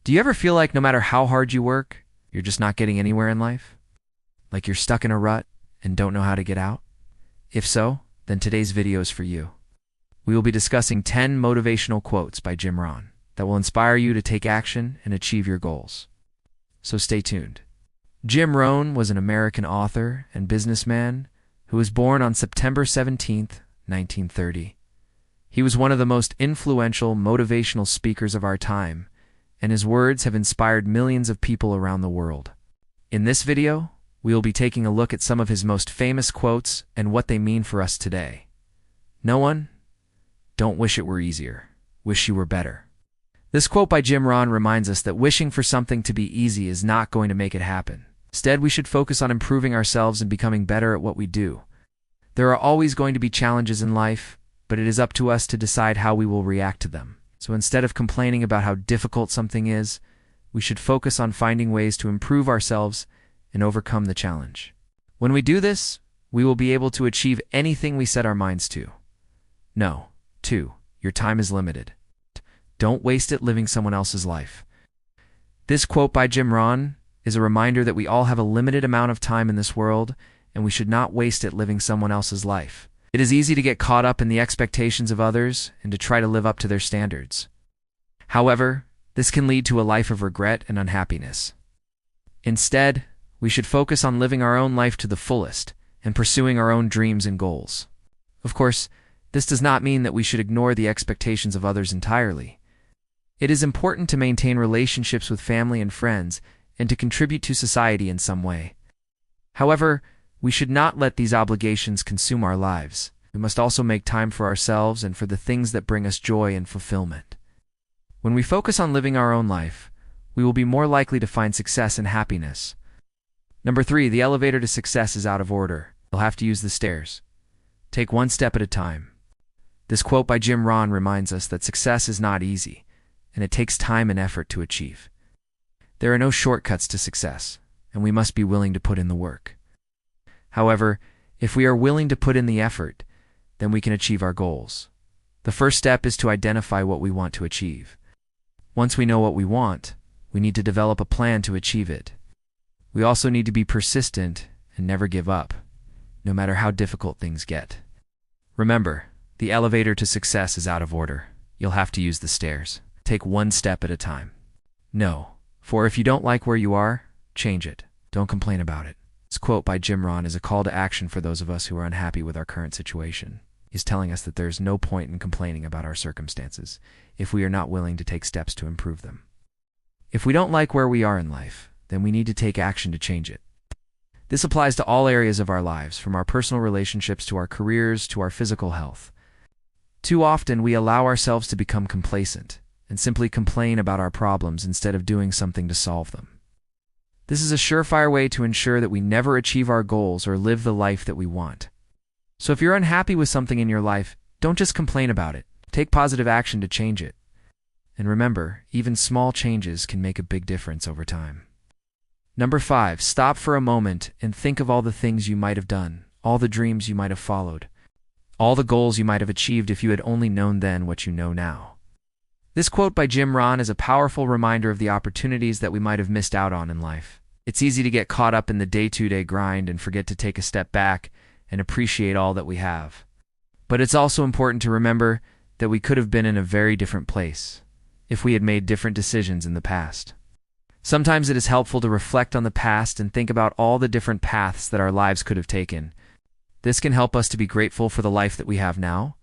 Do you ever feel like no matter how hard you work, you're just not getting anywhere in life? Like you're stuck in a rut and don't know how to get out? If so, then today's video is for you. We will be discussing 10 motivational quotes by Jim Rohn that will inspire you to take action and achieve your goals. So stay tuned. Jim Rohn was an American author and businessman who was born on September 17, 1930. He was one of the most influential motivational speakers of our time, and his words have inspired millions of people around the world. In this video, we will be taking a look at some of his most famous quotes and what they mean for us today. No one, don't wish it were easier. Wish you were better. This quote by Jim Rohn reminds us that wishing for something to be easy is not going to make it happen. Instead, we should focus on improving ourselves and becoming better at what we do. There are always going to be challenges in life, but it is up to us to decide how we will react to them. So instead of complaining about how difficult something is, we should focus on finding ways to improve ourselves and overcome the challenge. When we do this, we will be able to achieve anything we set our minds to. No. 2. Your time is limited. Don't waste it living someone else's life. This quote by Jim Rohn is a reminder that we all have a limited amount of time in this world, and we should not waste it living someone else's life. It is easy to get caught up in the expectations of others and to try to live up to their standards. However, this can lead to a life of regret and unhappiness. Instead, we should focus on living our own life to the fullest and pursuing our own dreams and goals. Of course, this does not mean that we should ignore the expectations of others entirely. It is important to maintain relationships with family and friends and to contribute to society in some way. However, we should not let these obligations consume our lives. We must also make time for ourselves and for the things that bring us joy and fulfillment. When we focus on living our own life, we will be more likely to find success and happiness. Number 3, the elevator to success is out of order. You'll have to use the stairs. Take one step at a time. This quote by Jim Rohn reminds us that success is not easy, and it takes time and effort to achieve. There are no shortcuts to success, and we must be willing to put in the work. However, if we are willing to put in the effort, then we can achieve our goals. The first step is to identify what we want to achieve. Once we know what we want, we need to develop a plan to achieve it. We also need to be persistent and never give up, no matter how difficult things get. Remember, the elevator to success is out of order. You'll have to use the stairs. Take one step at a time. No, for if you don't like where you are, change it. Don't complain about it. This quote by Jim Rohn is a call to action for those of us who are unhappy with our current situation. He's telling us that there's no point in complaining about our circumstances if we are not willing to take steps to improve them. If we don't like where we are in life, then we need to take action to change it. This applies to all areas of our lives, from our personal relationships to our careers to our physical health. Too often, we allow ourselves to become complacent and simply complain about our problems instead of doing something to solve them. This is a surefire way to ensure that we never achieve our goals or live the life that we want. So if you're unhappy with something in your life, don't just complain about it. Take positive action to change it. And remember, even small changes can make a big difference over time. Number 5, stop for a moment and think of all the things you might have done, all the dreams you might have followed, all the goals you might have achieved if you had only known then what you know now. This quote by Jim Rohn is a powerful reminder of the opportunities that we might have missed out on in life. It's easy to get caught up in the day-to-day grind and forget to take a step back and appreciate all that we have. But it's also important to remember that we could have been in a very different place if we had made different decisions in the past. Sometimes it is helpful to reflect on the past and think about all the different paths that our lives could have taken. This can help us to be grateful for the life that we have now,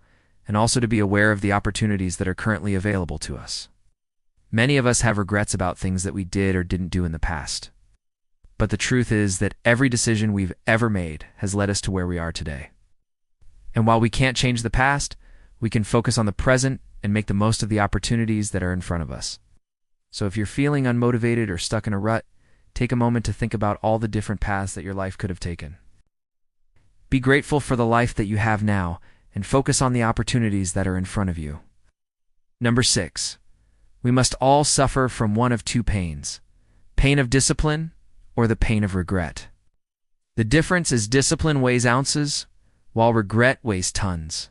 and also to be aware of the opportunities that are currently available to us. Many of us have regrets about things that we did or didn't do in the past. But the truth is that every decision we've ever made has led us to where we are today. And while we can't change the past, we can focus on the present and make the most of the opportunities that are in front of us. So if you're feeling unmotivated or stuck in a rut, take a moment to think about all the different paths that your life could have taken. Be grateful for the life that you have now, and focus on the opportunities that are in front of you. Number 6, we must all suffer from one of two pains: pain of discipline or the pain of regret. The difference is discipline weighs ounces, while regret weighs tons.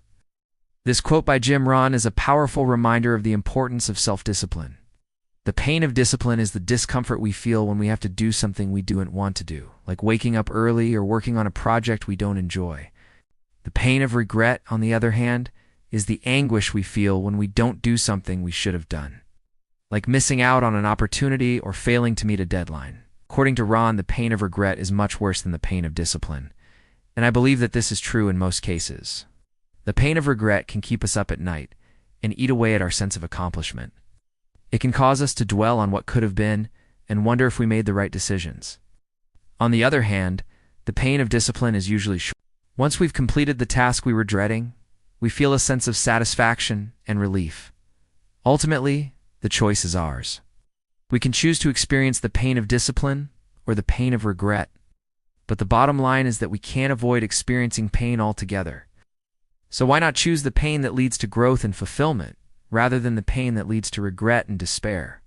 This quote by Jim Rohn is a powerful reminder of the importance of self-discipline. The pain of discipline is the discomfort we feel when we have to do something we don't want to do, like waking up early or working on a project we don't enjoy. The pain of regret, on the other hand, is the anguish we feel when we don't do something we should have done, like missing out on an opportunity or failing to meet a deadline. According to Rohn, the pain of regret is much worse than the pain of discipline, and I believe that this is true in most cases. The pain of regret can keep us up at night and eat away at our sense of accomplishment. It can cause us to dwell on what could have been and wonder if we made the right decisions. On the other hand, the pain of discipline is usually short. Once we've completed the task we were dreading, we feel a sense of satisfaction and relief. Ultimately, the choice is ours. We can choose to experience the pain of discipline or the pain of regret, but the bottom line is that we can't avoid experiencing pain altogether. So why not choose the pain that leads to growth and fulfillment, rather than the pain that leads to regret and despair?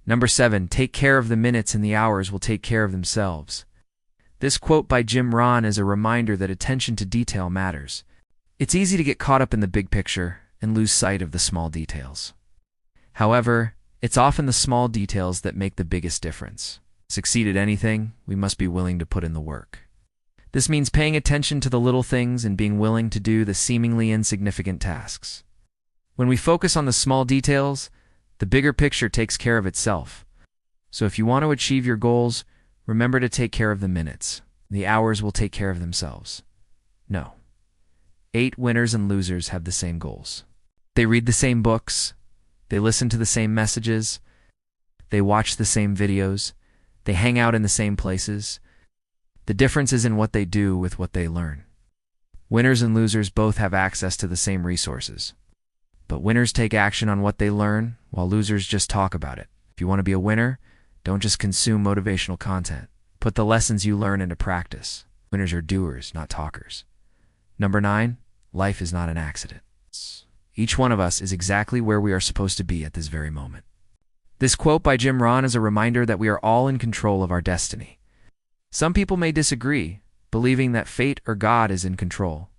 Number 7, take care of the minutes and the hours will take care of themselves. This quote by Jim Rohn is a reminder that attention to detail matters. It's easy to get caught up in the big picture and lose sight of the small details. However, it's often the small details that make the biggest difference. To succeed at anything, we must be willing to put in the work. This means paying attention to the little things and being willing to do the seemingly insignificant tasks. When we focus on the small details, the bigger picture takes care of itself. So if you want to achieve your goals, remember to take care of the minutes. The hours will take care of themselves. No. 8 winners and losers have the same goals. They read the same books. They listen to the same messages. They watch the same videos. They hang out in the same places. The difference is in what they do with what they learn. Winners and losers both have access to the same resources. But winners take action on what they learn, while losers just talk about it. If you want to be a winner, don't just consume motivational content. Put the lessons you learn into practice. Winners are doers, not talkers. Number 9, life is not an accident. Each one of us is exactly where we are supposed to be at this very moment. This quote by Jim Rohn is a reminder that we are all in control of our destiny. Some people may disagree, believing that fate or God is in control.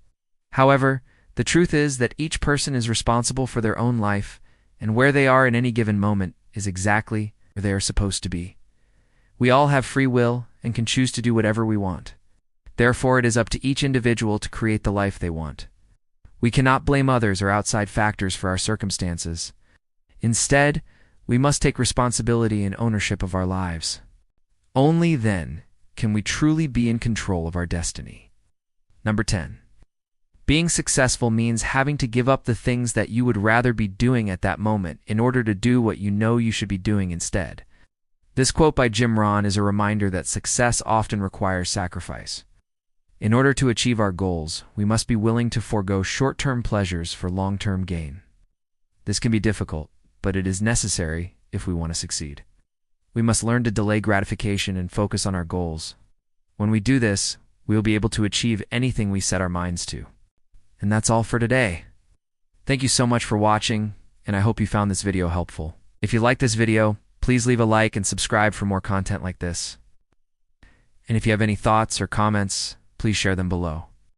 However, the truth is that each person is responsible for their own life, and where they are in any given moment is exactly where they are supposed to be. We all have free will and can choose to do whatever we want. Therefore, it is up to each individual to create the life they want. We cannot blame others or outside factors for our circumstances. Instead, we must take responsibility and ownership of our lives. Only then can we truly be in control of our destiny. Number 10. Being successful means having to give up the things that you would rather be doing at that moment in order to do what you know you should be doing instead. This quote by Jim Rohn is a reminder that success often requires sacrifice. In order to achieve our goals, we must be willing to forego short-term pleasures for long-term gain. This can be difficult, but it is necessary if we want to succeed. We must learn to delay gratification and focus on our goals. When we do this, we will be able to achieve anything we set our minds to. And that's all for today. Thank you so much for watching, and I hope you found this video helpful. If you like this video, please leave a like and subscribe for more content like this. And if you have any thoughts or comments, please share them below.